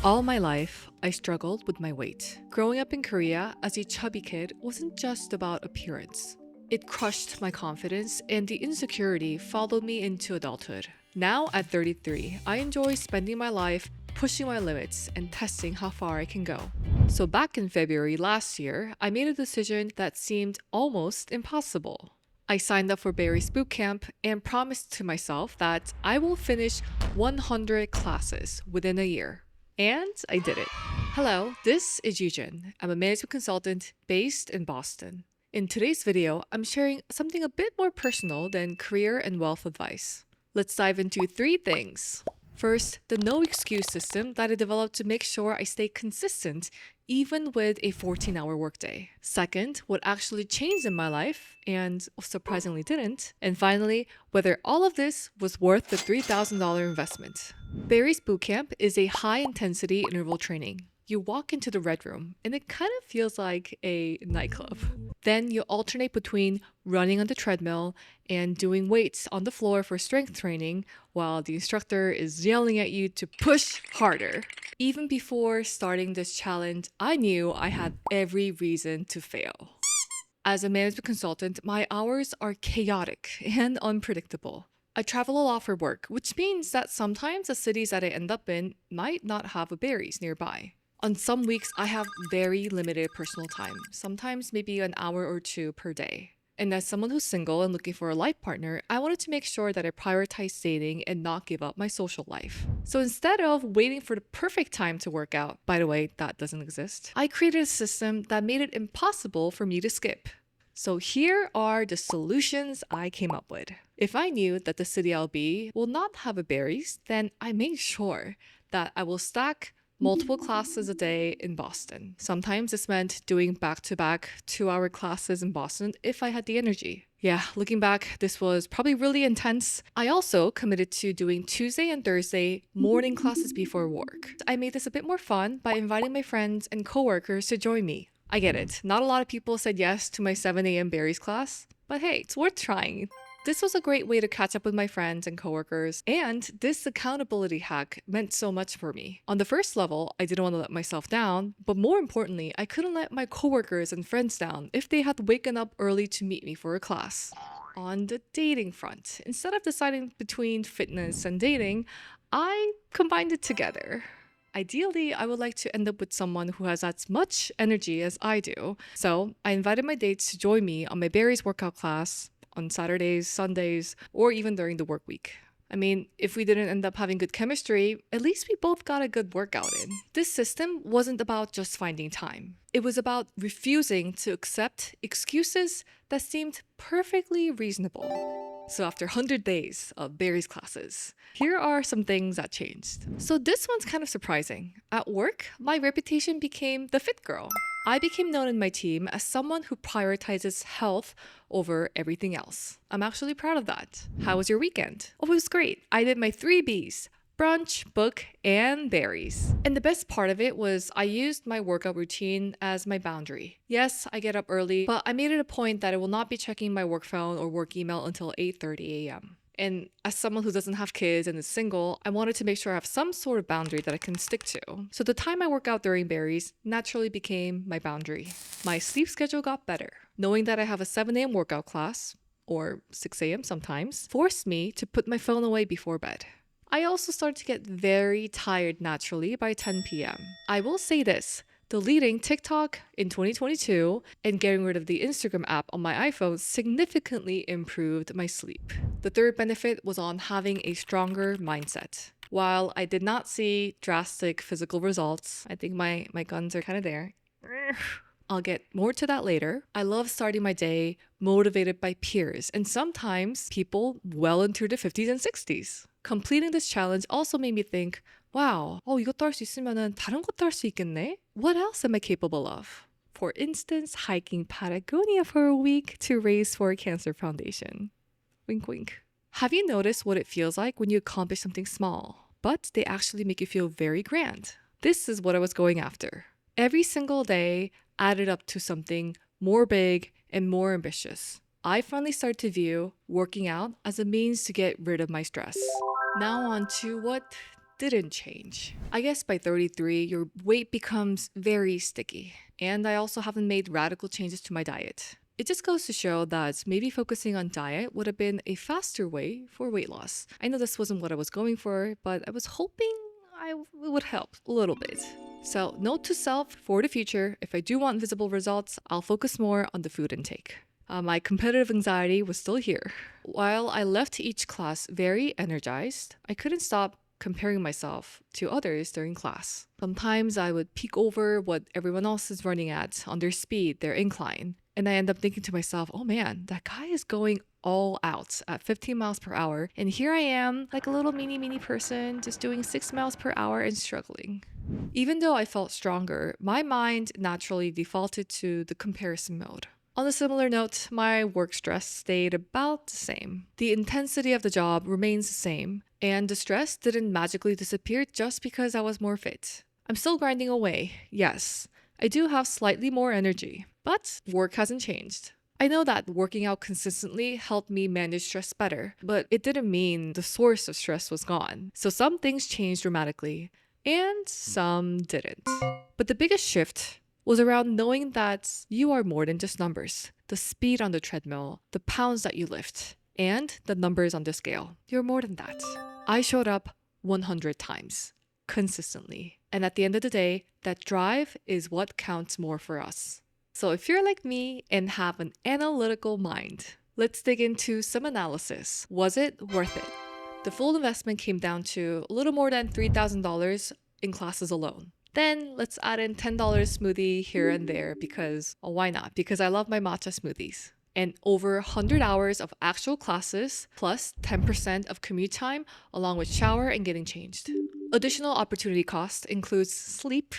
All my life, I struggled with my weight. Growing up in Korea as a chubby kid wasn't just about appearance. It crushed my confidence, and the insecurity followed me into adulthood. Now, at 33, I enjoy spending my life pushing my limits and testing how far I can go. So, back in February last year, I made a decision that seemed almost impossible. I signed up for Barry's bootcamp and promised to myself that I will finish 100 classes within a year. And I did it. Hello, this is Yujin. I'm a management consultant based in Boston. In today's video, I'm sharing something a bit more personal than career and wealth advice. Let's dive into three things. First, the no excuse system that I developed to make sure I stay consistent even with a 14-hour workday. Second, what actually changed in my life and surprisingly didn't. And finally, whether all of this was worth the $3,000 investment. Barry's Bootcamp is a high-intensity interval training. You walk into the red room and it kind of feels like a nightclub. Then you alternate between running on the treadmill and doing weights on the floor for strength training while the instructor is yelling at you to push harder. Even before starting this challenge, I knew I had every reason to fail. As a management consultant, my hours are chaotic and unpredictable. I travel a lot for work, which means that sometimes the cities that I end up in might not have a Barry's nearby. On some weeks, I have very limited personal time, sometimes maybe an hour or two per day. And as someone who's single and looking for a life partner, I wanted to make sure that I prioritize dating and not give up my social life. So instead of waiting for the perfect time to work out, by the way, that doesn't exist, I created a system that made it impossible for me to skip. So here are the solutions I came up with. If I knew that the city I'll be will not have a Barry's, then I made sure that I will stack multiple classes a day in Boston. Sometimes this meant doing back-to-back 2-hour classes in Boston if I had the energy. Yeah, looking back, this was probably really intense. I also committed to doing Tuesday and Thursday morning classes before work. I made this a bit more fun by inviting my friends and coworkers to join me. I get it, not a lot of people said yes to my 7 a.m. Barry's class, but hey, it's worth trying. This was a great way to catch up with my friends and coworkers, and this accountability hack meant so much for me. On the first level, I didn't want to let myself down, but more importantly, I couldn't let my coworkers and friends down if they had waken up early to meet me for a class. On the dating front, instead of deciding between fitness and dating, I combined it together. Ideally, I would like to end up with someone who has as much energy as I do. So I invited my dates to join me on my Barry's workout class on Saturdays, Sundays, or even during the work week. I mean, if we didn't end up having good chemistry, at least we both got a good workout in. This system wasn't about just finding time. It was about refusing to accept excuses that seemed perfectly reasonable. So after 100 days of Barry's classes, here are some things that changed. So this one's kind of surprising. At work, my reputation became the fit girl. I became known in my team as someone who prioritizes health over everything else. I'm actually proud of that. How was your weekend? Oh, it was great. I did my 3 Bs. Brunch, book, and Barry's. And the best part of it was I used my workout routine as my boundary. Yes, I get up early, but I made it a point that I will not be checking my work phone or work email until 8:30 a.m. And as someone who doesn't have kids and is single, I wanted to make sure I have some sort of boundary that I can stick to. So the time I work out during Barry's naturally became my boundary. My sleep schedule got better. Knowing that I have a 7 a.m. workout class, or 6 a.m. sometimes, forced me to put my phone away before bed. I also started to get very tired naturally by 10 p.m. I will say this, deleting TikTok in 2022 and getting rid of the Instagram app on my iPhone significantly improved my sleep. The third benefit was on having a stronger mindset. While I did not see drastic physical results, I think my guns are kind of there. I'll get more to that later. I love starting my day motivated by peers and sometimes people well into their 50s and 60s. Completing this challenge also made me think, wow, 이것도 할 수 있으면은 다른 것도 할 수 있겠네? What else am I capable of? For instance, hiking Patagonia for a week to raise for a cancer foundation. Wink, wink. Have you noticed what it feels like when you accomplish something small, but they actually make you feel very grand? This is what I was going after. Every single day added up to something more big and more ambitious. I finally started to view working out as a means to get rid of my stress. Now on to what didn't change. I guess by 33, your weight becomes very sticky. And I also haven't made radical changes to my diet. It just goes to show that maybe focusing on diet would have been a faster way for weight loss. I know this wasn't what I was going for, but I was hoping it would help a little bit. So, note to self for the future, if I do want visible results, I'll focus more on the food intake. My competitive anxiety was still here. While I left each class very energized, I couldn't stop comparing myself to others during class. Sometimes I would peek over what everyone else is running at on their speed, their incline, and I end up thinking to myself, oh man, that guy is going all out at 15 miles per hour, and here I am, like a little mini person, just doing 6 miles per hour and struggling. Even though I felt stronger, my mind naturally defaulted to the comparison mode. On a similar note, my work stress stayed about the same. The intensity of the job remains the same, and the stress didn't magically disappear just because I was more fit. I'm still grinding away, yes. I do have slightly more energy, but work hasn't changed. I know that working out consistently helped me manage stress better, but it didn't mean the source of stress was gone. So some things changed dramatically, and some didn't. But the biggest shift was around knowing that you are more than just numbers. The speed on the treadmill, the pounds that you lift, and the numbers on the scale. You're more than that. I showed up 100 times, consistently. And at the end of the day, that drive is what counts more for us. So if you're like me and have an analytical mind, let's dig into some analysis. Was it worth it? The full investment came down to a little more than $3,000 in classes alone. Then let's add in $10 smoothie here and there because, why not? Because I love my matcha smoothies. And over 100 hours of actual classes plus 10% of commute time along with shower and getting changed. Additional opportunity cost includes sleep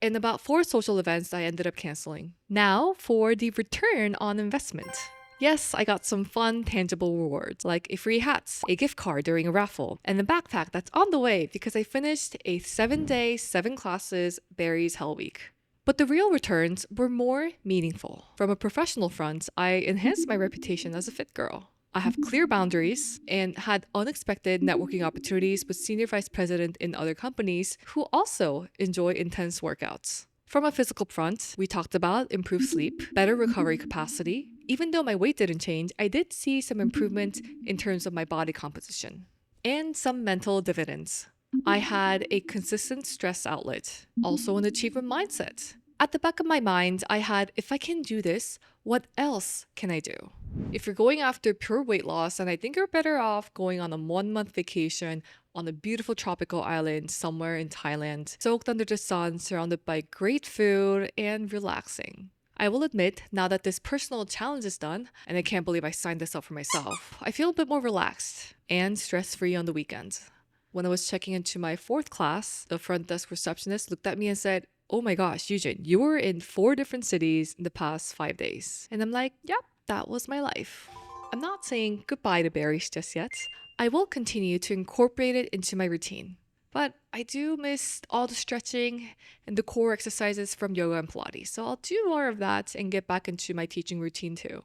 and about 4 social events I ended up canceling. Now for the return on investment. Yes, I got some fun, tangible rewards like a free hat, a gift card during a raffle, and a backpack that's on the way because I finished a 7-day, 7 classes Berries Hell Week. But the real returns were more meaningful. From a professional front, I enhanced my reputation as a fit girl. I have clear boundaries and had unexpected networking opportunities with senior vice president in other companies who also enjoy intense workouts. From a physical front, we talked about improved sleep, better recovery capacity. Even though my weight didn't change, I did see some improvement in terms of my body composition. And some mental dividends. I had a consistent stress outlet, also an achievement mindset. At the back of my mind, I had, if I can do this, what else can I do? If you're going after pure weight loss, then I think you're better off going on a 1-month vacation on a beautiful tropical island somewhere in Thailand, soaked under the sun, surrounded by great food, and relaxing. I will admit, now that this personal challenge is done, and I can't believe I signed this up for myself, I feel a bit more relaxed and stress-free on the weekends. When I was checking into my 4th class, the front desk receptionist looked at me and said, "Oh my gosh, Yujin, you were in 4 different cities in the past 5 days." And I'm like, yep, that was my life. I'm not saying goodbye to berries just yet. I will continue to incorporate it into my routine. But I do miss all the stretching and the core exercises from yoga and Pilates. So I'll do more of that and get back into my teaching routine too.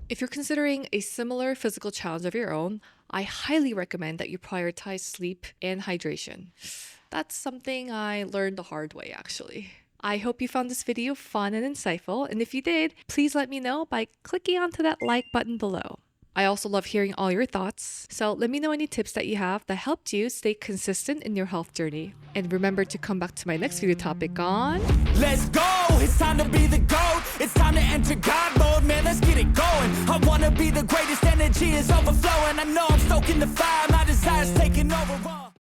If you're considering a similar physical challenge of your own, I highly recommend that you prioritize sleep and hydration. That's something I learned the hard way, actually. I hope you found this video fun and insightful, and if you did, please let me know by clicking onto that like button below. I also love hearing all your thoughts, so let me know any tips that you have that helped you stay consistent in your health journey. And remember to come back to my next video topic on... Let's go! It's time to be the GOAT! It's time to enter God mode, man, let's get it going! I wanna be the greatest, energy is overflowing. I know I'm stoking the fire, my desires take